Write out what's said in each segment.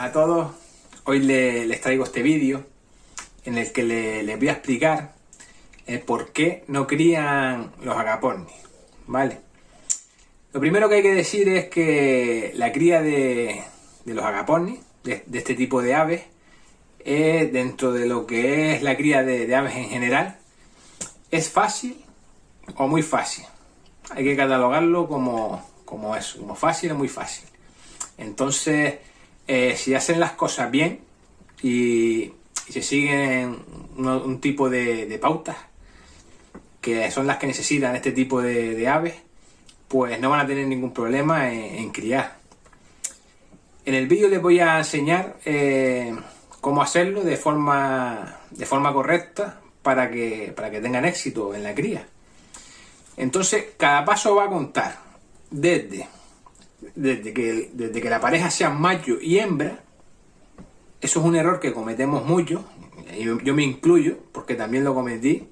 buenas a todos. Hoy les traigo este vídeo en el que les voy a explicar el por qué no crían los agapornis, ¿vale? Lo primero que hay que decir es que la cría de los agapornis, de este tipo de aves, dentro de lo que es la cría de aves en general, es fácil o muy fácil. Hay que catalogarlo como eso, como fácil o muy fácil. Entonces, si hacen las cosas bien y se siguen un tipo de pautas, que son las que necesitan este tipo de aves, pues no van a tener ningún problema en criar. En el vídeo les voy a enseñar cómo hacerlo de forma correcta para que tengan éxito en la cría. Entonces, cada paso va a contar desde que la pareja sea macho y hembra. Eso es un error que cometemos mucho, yo me incluyo porque también lo cometí.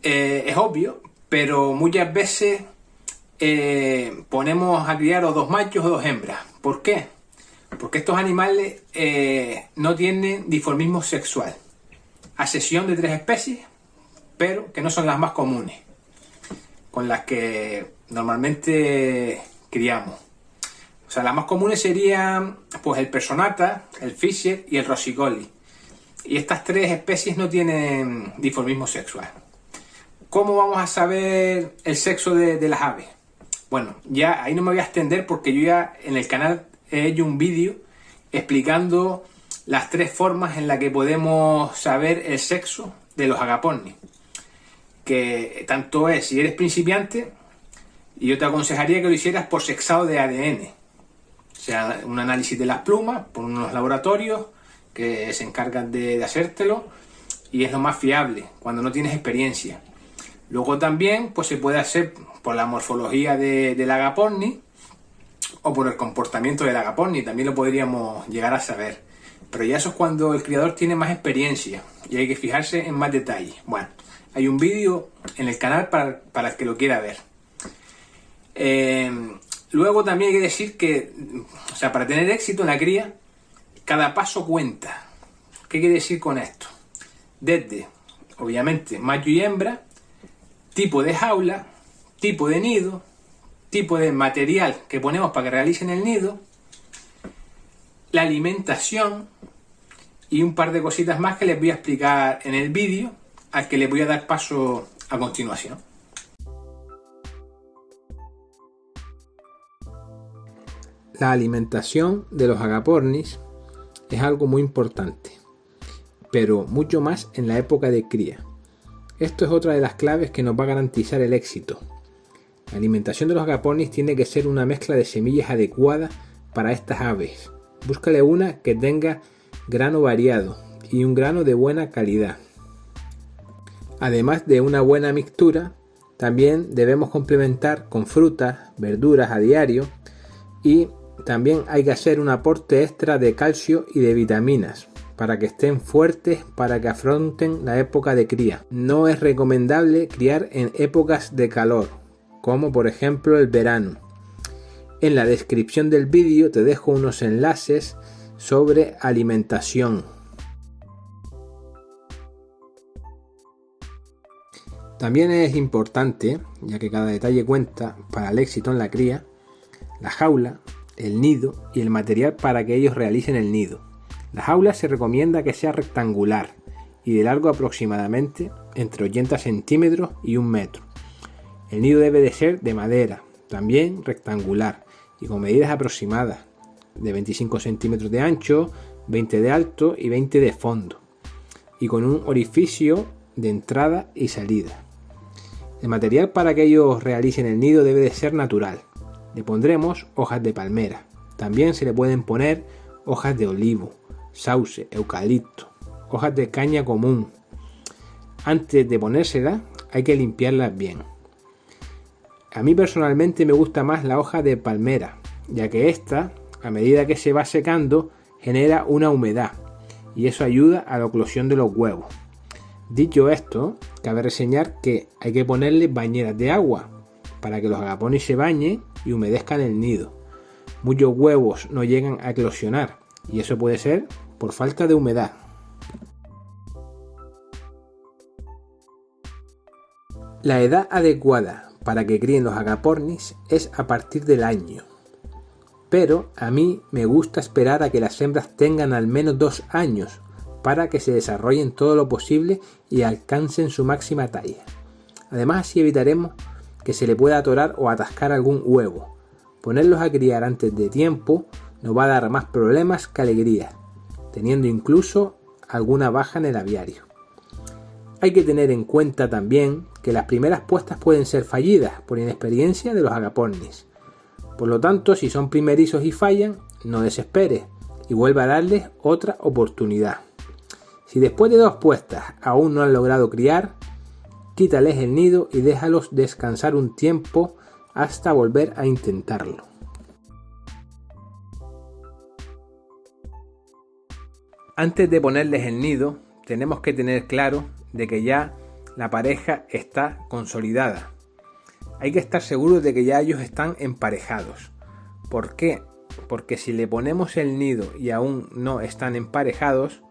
Es obvio, pero muchas veces ponemos a criar o dos machos o dos hembras. ¿Por qué? Porque estos animales no tienen dimorfismo sexual, a excepción de 3 especies, pero que no son las más comunes, con las que normalmente criamos. O sea, las más comunes serían pues el Personata, el Fisher y el Rossicoli. Y estas 3 especies no tienen dimorfismo sexual. ¿Cómo vamos a saber el sexo de las aves? Bueno, ya ahí no me voy a extender porque yo ya en el canal he hecho un vídeo explicando las 3 formas en las que podemos saber el sexo de los agapornis. Que tanto es si eres principiante, y yo te aconsejaría que lo hicieras por sexado de ADN. O sea, un análisis de las plumas por unos laboratorios que se encargan de hacértelo, y es lo más fiable cuando no tienes experiencia. Luego también pues se puede hacer por la morfología del agapornis o por el comportamiento del agapornis, también lo podríamos llegar a saber. Pero ya eso es cuando el criador tiene más experiencia y hay que fijarse en más detalles. Bueno, hay un vídeo en el canal para el que lo quiera ver. Luego también hay que decir que, o sea, para tener éxito en la cría, cada paso cuenta. ¿Qué quiere decir con esto? Desde, obviamente, macho y hembra, tipo de jaula, tipo de nido, tipo de material que ponemos para que realicen el nido, la alimentación y un par de cositas más que les voy a explicar en el vídeo, al que les voy a dar paso a continuación. La alimentación de los agapornis es algo muy importante, pero mucho más en la época de cría. Esto es otra de las claves que nos va a garantizar el éxito. La alimentación de los agapornis tiene que ser una mezcla de semillas adecuada para estas aves. Búscale una que tenga grano variado y un grano de buena calidad. Además de una buena mixtura, también debemos complementar con frutas, verduras a diario, y también hay que hacer un aporte extra de calcio y de vitaminas para que estén fuertes, para que afronten la época de cría. No es recomendable criar en épocas de calor, como por ejemplo el verano. En la descripción del vídeo te dejo unos enlaces sobre alimentación. También es importante, ya que cada detalle cuenta para el éxito en la cría, la jaula, el nido y el material para que ellos realicen el nido. La jaula se recomienda que sea rectangular y de largo aproximadamente entre 80 centímetros y 1 metro. El nido debe de ser de madera, también rectangular y con medidas aproximadas de 25 centímetros de ancho, 20 de alto y 20 de fondo, y con un orificio de entrada y salida. El material para que ellos realicen el nido debe de ser natural. Le pondremos hojas de palmera. También se le pueden poner hojas de olivo, sauce, eucalipto, hojas de caña común. Antes de ponérselas hay que limpiarlas bien. A mí personalmente me gusta más la hoja de palmera, ya que esta, a medida que se va secando, genera una humedad y eso ayuda a la eclosión de los huevos. Dicho esto, cabe reseñar que hay que ponerle bañeras de agua para que los agapornis se bañen y humedezcan el nido. muchos huevos no llegan a eclosionar y eso puede ser por falta de humedad. La edad adecuada para que críen los agapornis es a partir del año, pero a mí me gusta esperar a que las hembras tengan al menos 2 años para que se desarrollen todo lo posible y alcancen su máxima talla. Además, así evitaremos que se le pueda atorar o atascar algún huevo. Ponerlos a criar antes de tiempo nos va a dar más problemas que alegría, teniendo incluso alguna baja en el aviario. Hay que tener en cuenta también que las primeras puestas pueden ser fallidas por inexperiencia de los agapornis. Por lo tanto, si son primerizos y fallan, no desesperes y vuelva a darles otra oportunidad. Si después de 2 puestas aún no han logrado criar, quítales el nido y déjalos descansar un tiempo hasta volver a intentarlo. Antes de ponerles el nido, tenemos que tener claro de que ya la pareja está consolidada. Hay que estar seguros de que ya ellos están emparejados. ¿Por qué? Porque si le ponemos el nido y aún no están emparejados,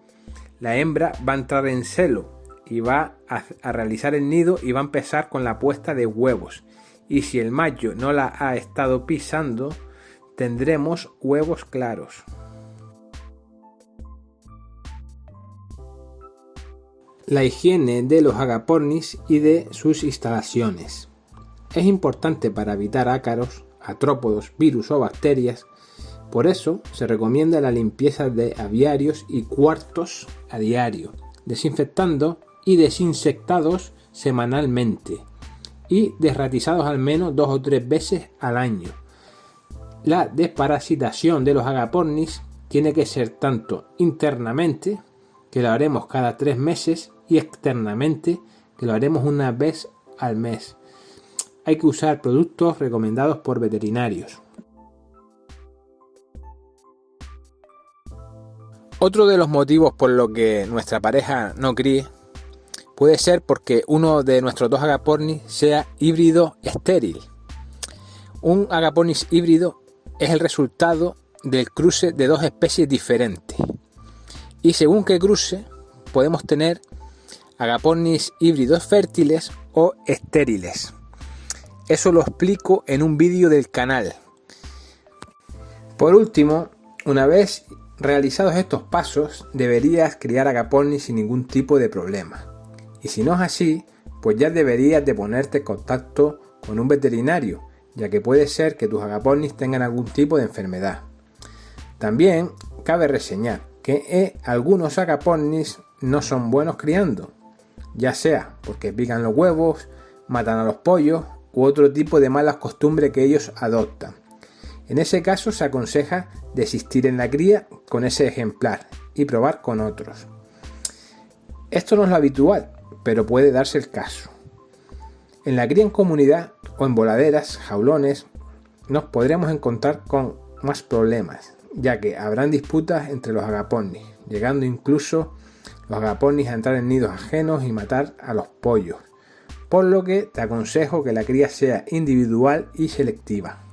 la hembra va a entrar en celo y va a realizar el nido y va a empezar con la puesta de huevos. Y si el macho no la ha estado pisando, tendremos huevos claros. La higiene de los agapornis y de sus instalaciones. Es importante para evitar ácaros, artrópodos, virus o bacterias. Por eso se recomienda la limpieza de aviarios y cuartos a diario, desinfectando y desinsectados semanalmente y desratizados al menos 2 o 3 veces al año. La desparasitación de los agapornis tiene que ser tanto internamente, que lo haremos cada 3 meses, y externamente, que lo haremos una vez al mes. Hay que usar productos recomendados por veterinarios. Otro de los motivos por los que nuestra pareja no críe puede ser porque uno de nuestros 2 agapornis sea híbrido estéril. Un agapornis híbrido es el resultado del cruce de 2 especies diferentes. Y según qué cruce, podemos tener agapornis híbridos fértiles o estériles. Eso lo explico en un vídeo del canal. Por último, una vez realizados estos pasos, deberías criar agapornis sin ningún tipo de problema. Y si no es así, pues ya deberías de ponerte en contacto con un veterinario, ya que puede ser que tus agapornis tengan algún tipo de enfermedad. También cabe reseñar que algunos agapornis no son buenos criando, ya sea porque pican los huevos, matan a los pollos u otro tipo de malas costumbres que ellos adoptan. En ese caso se aconseja desistir en la cría con ese ejemplar y probar con otros. Esto no es lo habitual, pero puede darse el caso. En la cría en comunidad o en voladeras, jaulones, nos podremos encontrar con más problemas, ya que habrán disputas entre los agapornis, llegando incluso los agapornis a entrar en nidos ajenos y matar a los pollos, por lo que te aconsejo que la cría sea individual y selectiva.